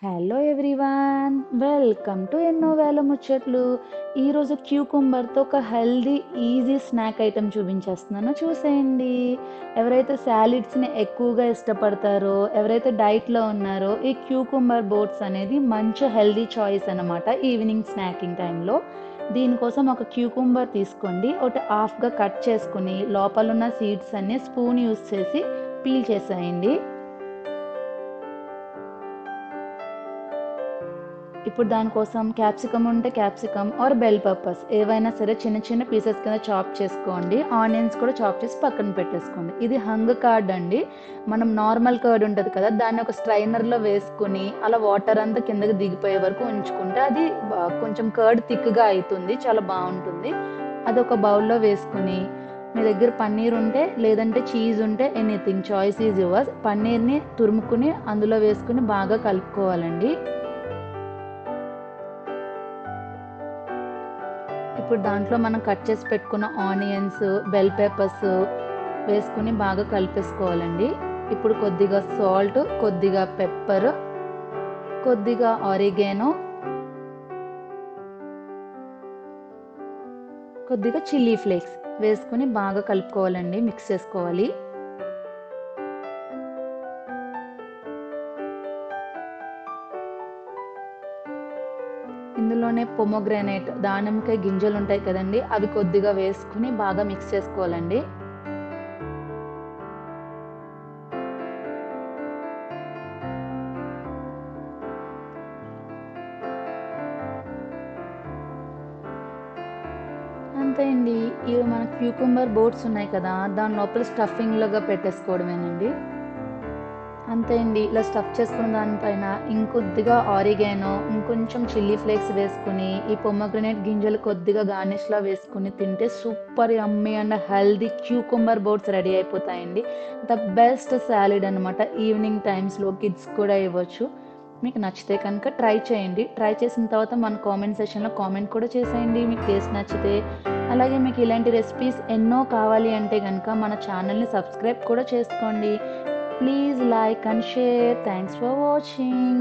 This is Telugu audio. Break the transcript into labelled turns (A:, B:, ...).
A: హలో ఎవ్రీవన్, వెల్కమ్ టు ఎన్నో వేల ముచ్చట్లు. ఈరోజు క్యూకుంబర్తో ఒక హెల్దీ ఈజీ స్నాక్ ఐటెం చూపించేస్తున్నాను, చూసేయండి. ఎవరైతే సాలిడ్స్ని ఎక్కువగా ఇష్టపడతారో, ఎవరైతే డైట్లో ఉన్నారో, ఈ క్యూకుంబర్ బోట్స్ అనేది మంచి హెల్దీ చాయిస్ అనమాట ఈవినింగ్ స్నాకింగ్ టైంలో. దీనికోసం ఒక క్యూకుంబర్ తీసుకోండి, ఒకటి హాఫ్గా కట్ చేసుకుని లోపల ఉన్న సీడ్స్ అన్ని స్పూన్ యూస్ చేసి పీల్ చేసేయండి. ఇప్పుడు దానికోసం క్యాప్సికమ్ ఉంటే క్యాప్సికమ్ ఆర్ బెల్ పెప్పర్స్ ఏవైనా సరే చిన్న చిన్న పీసెస్ కింద చాప్ చేసుకోండి. ఆనియన్స్ కూడా చాప్ చేసి పక్కన పెట్టేసుకోండి. ఇది హంగ్ కర్డ్ అండి. మనం నార్మల్ కర్డ్ ఉంటుంది కదా, దాన్ని ఒక స్ట్రైనర్లో వేసుకుని అలా వాటర్ అంతా కిందకి దిగిపోయే వరకు ఉంచుకుంటే అది కొంచెం కర్డ్ థిక్గా అవుతుంది, చాలా బాగుంటుంది. అది ఒక బౌల్లో వేసుకుని, మీ దగ్గర పన్నీర్ ఉంటే లేదంటే చీజ్ ఉంటే ఎనీథింగ్, చాయిస్ ఈజ్ యువర్స్. పన్నీర్ని తురుముకుని అందులో వేసుకుని బాగా కలుపుకోవాలండి. ఇప్పుడు దాంట్లో మనం కట్ చేసి పెట్టుకున్న ఆనియన్స్, బెల్ పెప్పర్స్ వేసుకుని బాగా కలిపేసుకోవాలండి. ఇప్పుడు కొద్దిగా సాల్ట్, కొద్దిగా పెప్పర్, కొద్దిగా ఆరిగానో, కొద్దిగా చిల్లీ ఫ్లేక్స్ వేసుకుని బాగా కలుపుకోవాలండి, మిక్స్ చేసుకోవాలి. ఇందులోనే పొమోగ్రానేట్, దానిమ్మకాయ గింజలు ఉంటాయి కదండి, అవి కొద్దిగా వేసుకుని బాగా మిక్స్ చేసుకోవాలండి. అంతే అండి. ఇవి మన క్యూకుంబర్ బోట్స్ ఉన్నాయి కదా, దాని లోపల స్టఫింగ్ లాగా పెట్టేసుకోవడమేనండి. అంతే అండి. ఇలా స్టఫ్ చేసుకున్న దానిపైన ఇంకొద్దిగా ఆరిగానో, ఇంకొంచెం చిల్లీ ఫ్లేక్స్ వేసుకుని, ఈ పొమోగ్రనేట్ గింజలు కొద్దిగా గార్నిష్లా వేసుకుని తింటే super yummy and healthy cucumber boats ready అయిపోతాయండి. ద బెస్ట్ సాలెడ్ అనమాట. ఈవినింగ్ టైమ్స్లో కిడ్స్ కూడా ఇవ్వచ్చు. మీకు నచ్చితే కనుక ట్రై చేయండి. ట్రై చేసిన తర్వాత మన కామెంట్ సెక్షన్లో కామెంట్ కూడా చేసేయండి మీకు టేస్ట్ నచ్చితే. అలాగే మీకు ఇలాంటి రెసిపీస్ ఎన్నో కావాలి అంటే కనుక మన ఛానల్ని సబ్స్క్రైబ్ కూడా చేసుకోండి. Please like and share. Thanks for watching.